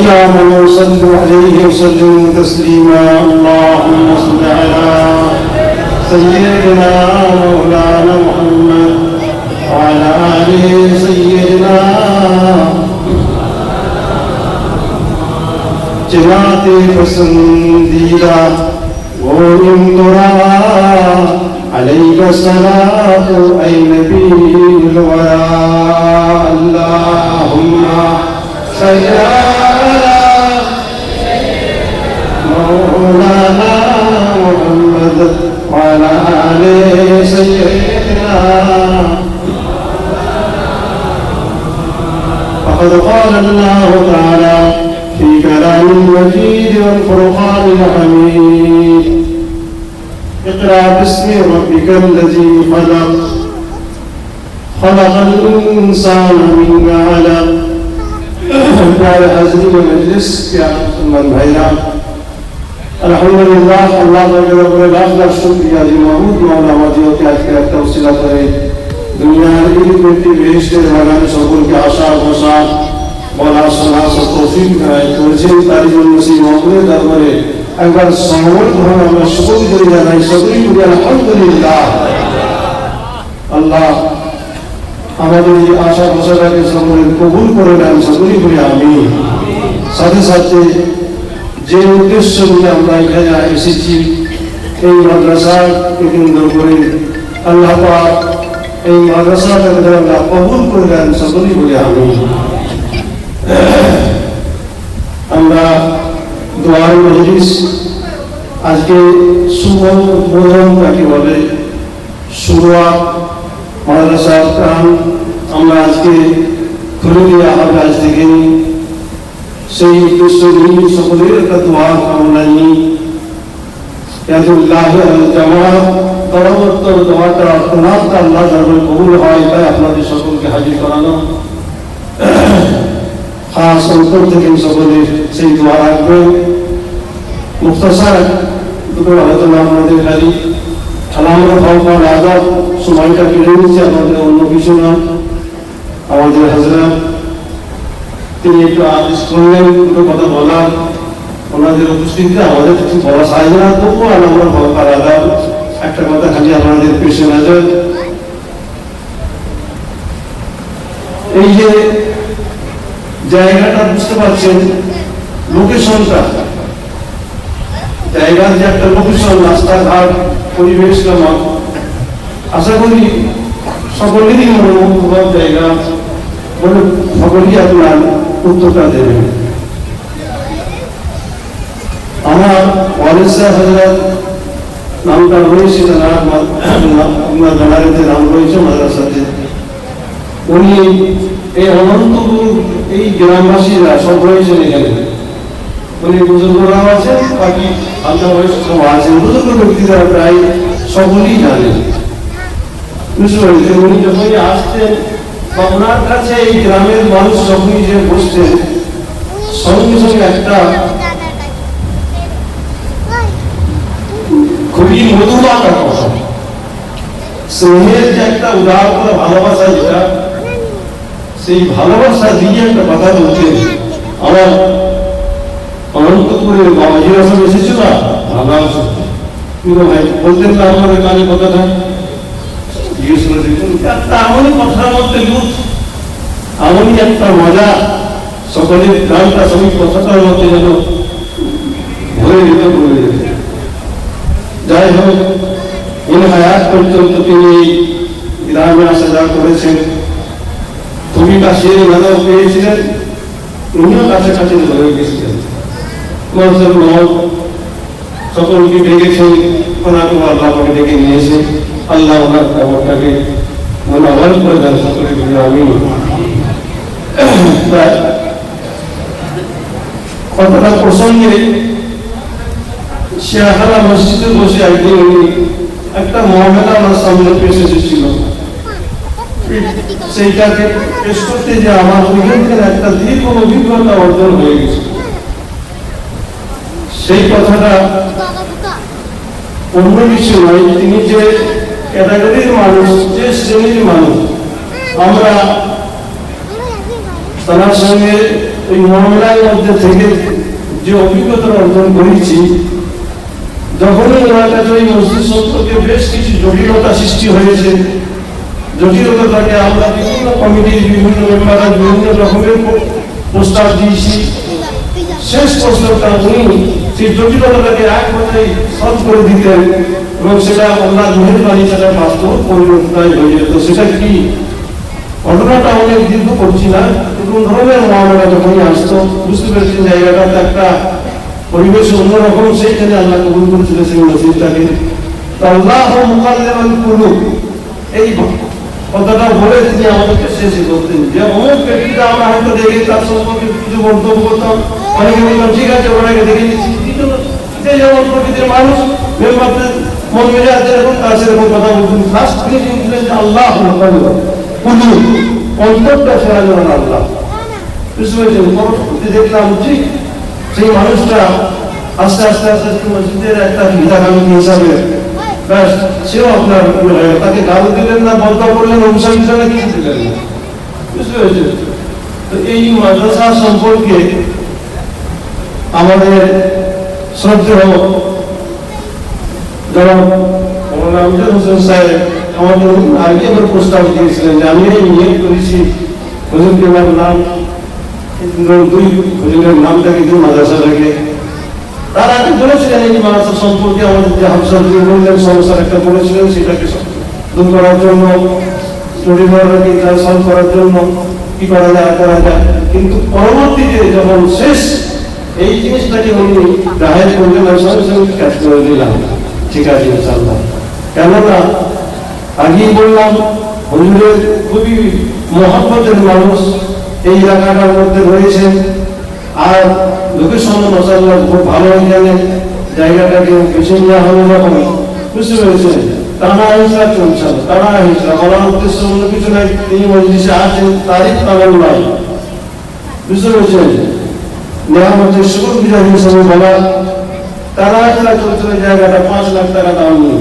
آمنوا صلوا عليه وسلموا تسليما اللهم صل على سيدنا مولانا محمد وعلى آل سيدنا جماعت پسندیدہ غورم درا عليك الصلاة أي نبي الورى اللهم صل على مولانا محمد وعلى آل سيدنا فقد قال الله تعالى في كلام المجيد والفرقان الحميد اقرأ باسم ربك الذي خلق خلق الإنسان من علق प्यारे हाज़रीन मजलिस के मुसलमान भाइयों अल्हम्दुलिल्लाह अल्लाह रब्बुल लाख लाख शुक्रिया जी महमूद मौला मदियों के आज के तवसीला करे दुनिया की बेटी बेहश्ते वाला सबूर के आशा भरोसा मौला सलाह सब तौफीक है तुझे तारीफ़ नसीब मौले दरबारे अगर सामूहिक हम अपना शुक्र करें जाना शुक्रिया करें अल्हम्दुलिल्लाह अल्लाह আমাদের এই আশা ভরসাটাকে সকলে কবুল করে নেন সকলেই বলি আমিন সাথে সাথে যে উদ্দেশ্য নিয়ে আমরা এখানে এসেছি এই মাদ্রাসাকে কেন্দ্র করে আল্লাহ পাক এই মাদ্রাসাটাকে আল্লাহ কবুল করে নেন সকলেই বলি আমিন আমরা দোয়ার মজলিস আজকে শুভ উদ্বোধন কাকে বলে শুরুয়াত মাদ্রাসার প্রাণ আমরা আজকে খুলে দেওয়া হবে আজ থেকে সেই উদ্দেশ্য নিয়ে সকলের একটা দোয়া কামনা নিয়ে ইয়াদুল্লাহ জামাত তরবত্তর দোয়াটা অর্থনাথটা আল্লাহ দরবারে কবুল হয় তাই আপনাদের সকলকে হাজির করানো খাস অন্তর থেকে সকলে সেই দোয়া রাখবেন মুখতাসার দুটো আলোচনা আপনাদের খালি আমরা ভাববার আজাদ সময়টা কেড়ে নিচ্ছে আমাদের অন্য কিছু না আমাদের হাজরা তিনি একটু আদেশ করলেন দুটো কথা বলার ওনাদের উপস্থিতিতে আমাদের কিছু বলা সাহায্য না তবুও আমরা ভাববার আজাদ একটা কথা খালি আমাদের পেশে নজর এই যে জায়গাটা বুঝতে পারছেন লোকেশনটা জায়গার যে একটা লোকেশন রাস্তাঘাট পরিবেশ নামা আশা করি সকলেরই মনোমুগ্ধকর জায়গা বলে সকলেই আপনার উত্তরটা দেবেন আমার ওয়ারিসা হযরত নামটা রয়েছে আপনার জানারিতে নাম রয়েছে মাদ্রাসাতে উনি এই অনন্তপুর এই গ্রামবাসীরা সব রয়েছেন এখানে উনি বুজুর্গরাও আছেন বাকি আপনার বয়স্ক সব আছেন বুজুর্গ ব্যক্তিরা প্রায় সকলেই জানেন বুঝতে পারছেন উনি যখনই আসতেন বা ওনার কাছে এই গ্রামের মানুষ যখনই যে বসতেন সঙ্গে সঙ্গে একটা খুবই মধুর একটা কথা স্নেহের যে একটা উদাহরণ করা ভালোবাসা যেটা সেই ভালোবাসা দিয়ে একটা কথা বলতেন আমার অনন্তপুরের বাবাজিরা সব এসেছে না ভালোবাসা কিন্তু ভাই বলতেন না আমাদের কানে কথাটা জিজ্ঞেস করে দেখুন একটা এমনই কথার মধ্যে লুৎ এমনই একটা মজা সকলের গানটা সবই কথাটার মধ্যে যেন ভরে যেত ভরে যেত যাই হোক উনি হায়াত পর্যন্ত তিনি গ্রামে আসা যাওয়া করেছেন তুমি কাছে ভালো পেয়েছিলেন উনিও কাছাকাছি হয়ে গেছিলেন সকলকে ডেকেছেন ওনাকে আল্লাহ আমাকে ডেকে নিয়েছে আল্লাহ ওনার খবরটাকে মনে আবার করে দেন সকলে আমি কথাটা প্রসঙ্গে শেয়াখানা মসজিদে বসে একদিন উনি একটা মহামেলা আমার সামনে পেশ এসেছিল সেইটাকে পেশ করতে যে আমার ওইখানকার একটা দীর্ঘ অভিজ্ঞতা অর্জন হয়ে গেছে সেই কথাটা অন্য কিছু নয় তিনি যে ক্যাটাগরির মানুষ যে শ্রেণীর মানুষ আমরা তার সঙ্গে এই মহল্লার মধ্যে থেকে যে অভিজ্ঞতা অর্জন করেছি, যখনই ওনার কাছে ওই মসজিদ সম্পর্কে বেশ কিছু জটিলতা সৃষ্টি হয়েছে, জটিলতাকে আমরা বিভিন্ন কমিটির বিভিন্ন মেম্বাররা বিভিন্ন রকমের প্রস্তাব দিয়েছি। শেষ প্রশ্নটা উনি সেই জটিলতাটাকে এক কথায় সলভ করে দিতেন এবং সেটা আল্লাহর মেহেরবানি সেটা বাস্তব পরিণতায় হয়ে যেত। সেটা কি ঘটনাটা অনেক দীর্ঘ করছি না, কোন ধরনের মহামেলা যখনই আসতো বুঝতে পেরেছেন জায়গাটা একটা পরিবেশ অন্যরকম, সেইখানে আল্লাহ কবুল করেছিল সেই মসজিদটাকে। আল্লাহ মুকাল্লিমাল কুলুব এই কথাটা বলে তিনি আমাদেরকে শেষ করতেন যে অমুক ব্যক্তিটা আমরা হয়তো দেখে তার সম্পর্কে কিছু মন্তব্য করতাম, অনেকে বললাম ঠিক আছে ওনাকে দেখে নিচ্ছি, যেমন প্রকৃতির মানুষ মেম্বারদের মন মেজাজ যেরকম তার সেরকম কথা বলতেন। ফার্স্ট তিনি বললেন যে আল্লাহ মুকাল্লিমাল কুলুব, অন্তরটা ফেরালেন আল্লাহ। বুঝতে পেরেছেন? পরবর্তী দেখলাম ঠিক সেই মানুষটা আস্তে আস্তে আস্তে মসজিদের একটা হিতাকাঙ্ক্ষী হিসাবে ব্যাস সেও আপনার তাকে গালি দিলেন না, বন্ধ করলেন, অভিশাপ হিসাবে কিছু দিলেন না। বুঝতে পেরেছেন? তো এই মাদ্রাসা সম্পর্কে আমাদের শ্রদ্ধেয় জনাব মৌলানা আমজাদ হোসেন সাহেব আমাদের আগে আবার প্রস্তাব দিয়েছিলেন যে আমি এই নিয়োগ করেছি হুজুর কেবল নাম দুই হুজুরের নামটাকে দুই মাদ্রাসাটাকে তার আগে বলেছিলেন এই মাদ্রাসা সম্পর্কে আমাদের যে হাফসার বললেন সমস্যার একটা বলেছিলেন সেটাকে দূর করার জন্য স্টুডেন্টরাকে সলভ করার জন্য কি করা যায়। কিন্তু পরবর্তীতে যখন শেষ এই জিনিসটাকে উনি জাহের করলেন আমি সঙ্গে সঙ্গে কাজ করে দিলাম, ঠিক আছে ইনশাআল্লাহ। কেননা আগেই বললাম হুজুরের খুবই মহব্বতের মানুষ এই এলাকাটার মধ্যে রয়েছে, আর লোকেশন মাশাআল্লাহ খুব ভালো জানে, জায়গাটাকে বেছে নেওয়া হলো যখন বুঝতে পেরেছেন টানা হিংসা চলছে, টানা হিংসা বলার উদ্দেশ্য অন্য কিছু নাই, তিনি মজলিসে আছেন তারিখ তামাল নাই। বুঝতে পেরেছেন? নিয়ামতের শুকর বিজয় হিসেবে বলা টানা হিংসা চলছে, জায়গাটা 5 লাখ টাকা দাম নেই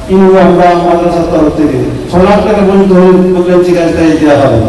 কিনবো আমরা মাদ্রাসার তরফ থেকে, 6 লাখ টাকা পর্যন্ত বললেন ঠিক আছে তাই দেওয়া হবে।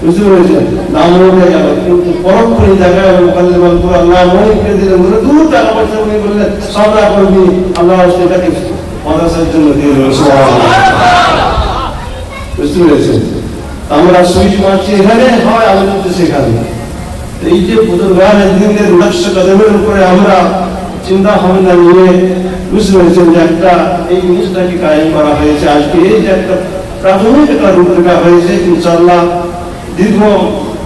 বুঝতে পেরেছেন? দাম হয়ে গেল, কিন্তু পরক্ষণে জায়গায় মুকাল্লিমাল কুলুব আল্লাহ মনে করে দিলেন, বলে 2 টাকা পয়সা উনি বললেন সদা করবি আল্লাহ সেটাকে মাদ্রাসার জন্য দিয়ে দেবেন। বুঝতে পেরেছেন? আমরা সুইচ মারছি এখানে হয় আলোচনা সেখানে। এই যে বুজুর্গানের দিনের লক্ষ্য কদমের উপরে আমরা চিন্তা ভাবনা নিয়ে বুঝতে পেরেছেন যে একটা এই জিনিসটাকে কায়েম করা হয়েছে। আজকে এই যে একটা প্রাথমিক একটা রূপরেখা হয়েছে, ইনশাআল্লাহ দীর্ঘ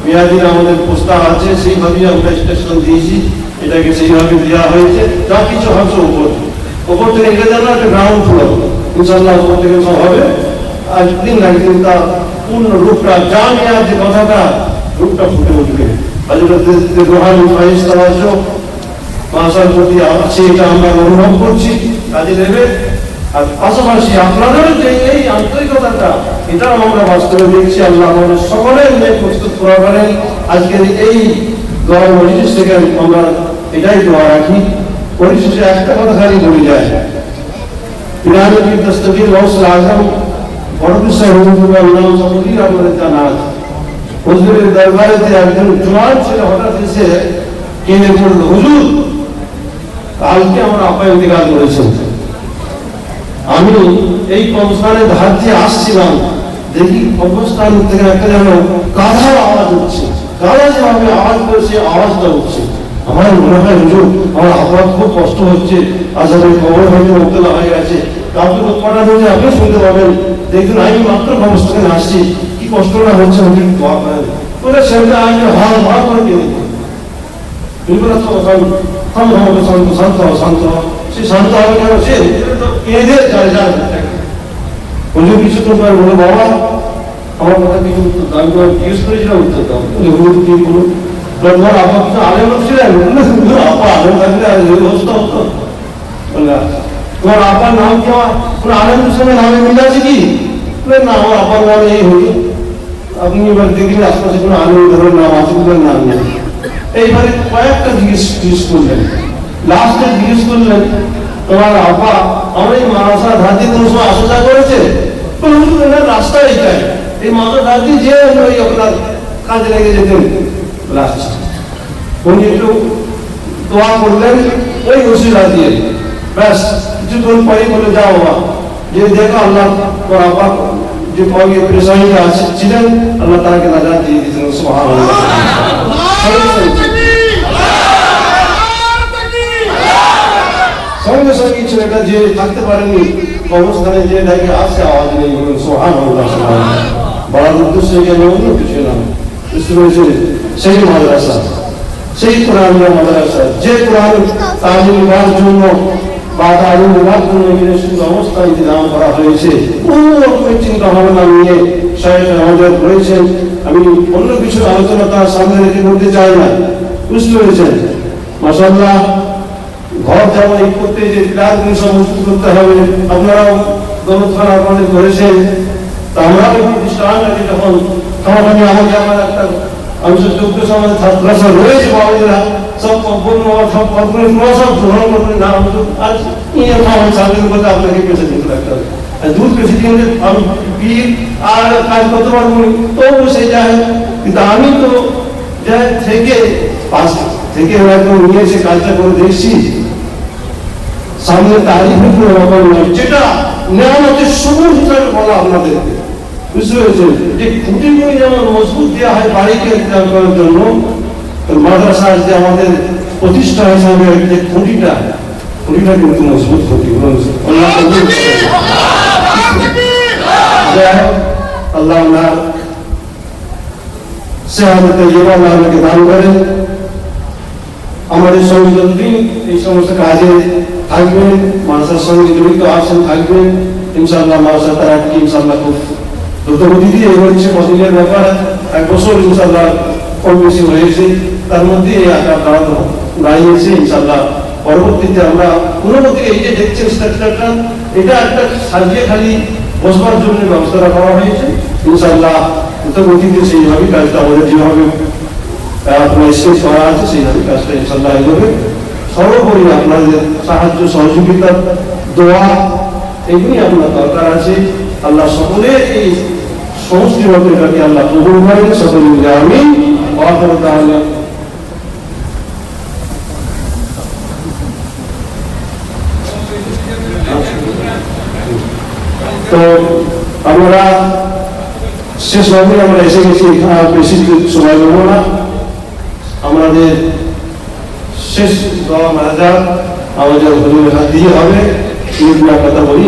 মেয়াদিন আমাদের প্রস্তাব আছে, সেইভাবে আমরা স্টেশন দিয়েছি, এটাকে সেইভাবে দেওয়া হয়েছে। যা কিছু হচ্ছে ওপর থেকে এটা যেন একটা গ্রাউন্ড ফ্লোর, ইনশাআল্লাহ ওপর থেকে সব হবে। একদিন না একদিন তার পূর্ণ রূপটা জামিয়া যে কথাটা রূপটা ফুটে উঠবে। রোহানি ফাইজ তাওয়াজ্জুহ মাসার প্রতি আছে, এটা আমরা অনুভব করছি, কাজে দেবে। আর পাশাপাশি আপনাদের যে এই আন্তরিকতাটা এটাও আমরা বাস্তবে দেখছি। আল্লাহ আমাদের সকলের মেয়ে প্রস্তুত করা করেন। আজকের এই দোয়া মজলিস থেকে আমরা এটাই দোয়া রাখি। পরিশেষে একটা কথা খালি বলে যায়, পিরামিড দস্তগীর গৌসুল আজম বড়পীর সাহেব হুজুরুল্লাহ নাম সমিতির আমাদের জানাজ হুজুরের দরবারেতে একজন জোয়ান ছেলে হঠাৎ এসে কেঁদে পড়ল, হুজুর কালকে আমার আপা ইন্তেকাল করেছেন, আমি এই কবরস্থানে ধার দিয়ে আসছিলাম, দেখি কবরস্থান থেকে একটা যেন কাঁধার আওয়াজ হচ্ছে, কাঁধা যেভাবে আওয়াজ করে সে আওয়াজটা হচ্ছে। আমার মনে হয় হুজুর আমার আপার খুব কষ্ট হচ্ছে, আসলে খবর হয়তো মুক্তলা হয়ে গেছে, কাউকে পাঠানো হয়েছে আপনি শুনতে পাবেন, দেখুন আমি মাত্র কবরস্থানে আসছি, কি কষ্টটা হচ্ছে হুজুর দোয়া করেন। ওরা সেটা আমি হওয়া হওয়া করে কেঁদে শান্ত শান্ত শান্ত সে শান্ত হবে কেন, সে কেঁদে যায় যায় হুজুর কিছু তো বলে বাবা আমার কথা কিছু আমি তোমার জিজ্ঞেস করেছিলাম উত্তর দাও, হুজুর কি বলুন তোমার আপা কিছু আলেম ছিলেন, আপা আলেম থাকলে অবস্থা হতো, তোমার আপার নাম কি আমার কোনো আলেমের সঙ্গে নামে মিলে আছে কি? না আমার আপার নাম এই হুজুর। আপনি এবার দেখলেন আশপাশে কোনো আলেম ধরনের নাম আছে নাম নেই। এইবারে কয়েকটা জিজ্ঞেস করলেন, লাস্টে জিজ্ঞেস করলেন তোমার আপা আমার এই মাদ্রাসা ধার দিয়ে কোনো সময় আসা যাওয়া করেছে? রাস্তা এইটাই, এই মাদ্রাসা ধার দিয়ে যে ওই আপনার কাজে লেগে যেতেন লাস্ট উনি একটু দোয়া করলেন ওই ওসিলা দিয়ে, ব্যাস কিছুক্ষণ পরে বলে যাও বাবা, যে দেখো আল্লাহ যে প্রেসারিটা ছিলেন আল্লাহ তাকে নাজাত দিয়ে দিয়েছেন। সুবহানাল্লাহ। সঙ্গে সঙ্গে ছেলেটা যে থাকতে পারেনি অবস্থানে যে দেখে আসছে আওয়াজ নেই, বলুন সুবহানাল্লাহ। বলার উদ্দেশ্য যেন অন্য কিছু না, বুঝতে পেরেছেন? সেই মাদ্রাসা, সেই কোরআনের মাদ্রাসা, যে কোরআন তালিম নেওয়ার জন্য বা তালিম নেওয়ার জন্য এখানে সুব্যবস্থা ইন্তজাম করা হয়েছে, কোনো রকমের চিন্তা ভাবনা নিয়ে শায়েখ আমাদের রয়েছেন। আমি অন্য কিছু আলোচনা তার সামনে রেখে করতে চাই না, বুঝতে পেরেছেন? মাশাআল্লাহ, ঘর যেমন এই করতে যে ক্লাসগুলো সমস্ত করতে হবে, আপনারাও গণখানা আপনাদের করেছেন। তা আমরাও প্রতিষ্ঠান যখন তখন আমাকে আমার একটা আমি 14 আমাদের ছাত্ররা রয়েছে, বাবারা সব বলবো সব কর্পোরেট সব গ্রহণ করবেন না, আজ আমার সামনের মধ্যে আপনাকে পেছে দিতে রাখতে হবে। দূর পেছে দিয়ে আমি পীর আর কাজ করতে পারবো তবু সে যায়, কিন্তু আমি তো যাই থেকে পাশ থেকে একদম নিয়ে এসে কাজটা করে দেখছি, সামনে তারিখের কোনো ব্যাপার নয়, যেটা নেওয়ানোর সবুজ হিসাবে বলা আপনাদেরকে, বুঝতে পেরেছেন? যে খুঁটিগুলি যেমন মজবুত দেওয়া হয় বাড়িকে করার জন্য, মাদ্রাসা যে আমাদের প্রতিষ্ঠা হিসাবে যে খুঁটিটা কিন্তু মজবুত খুঁটি। আল্লাহ আমাকে দান করেন, আমাদের সঙ্গে যতদিন এই সমস্ত কাজে থাকবেন, মাদ্রাসার সঙ্গে জড়িত আছেন থাকবেন, ইনশাআল্লাহ মাদ্রাসা তারা কি ইনশাআল্লাহ খুব দ্রুতগতি দিয়ে এগোচ্ছে। কদিনের ব্যাপার, 1 বছর ইনশাআল্লাহ কম বেশি হয়েছে, তার মধ্যে এই আকার দাঁড়িয়েছে। ইনশাআল্লাহ পরবর্তীতে আমরা পুনরাবৃত্তি এই যে দেখছেন স্ট্রাকচারটা, এটা একটা সাজিয়ে খালি বসবার জন্য ব্যবস্থা করা হয়েছে। ইনশাআল্লাহ দ্রুতগতিতে সেইভাবে কাজটা আমাদের যেভাবে স্টেজ করা আছে সেইভাবে কাজটা ইনশাআল্লাহ এগোবে। সর্বোপরি আপনাদের সাহায্য সহযোগিতা, দোয়া এগুলি আপনার দরকার আছে। আল্লাহ সকলে এই সমষ্টি মতটাকে আল্লাহ কবুল করেন, সকলে মিলে আমিন। তাহলে তো আমরা শেষ ভাবে আমরা এসে গেছি, বেশি সময় নেব না, আমাদের শেষ দোয়া মারা আমাদের হাত দিয়ে হবে, কথা বলি।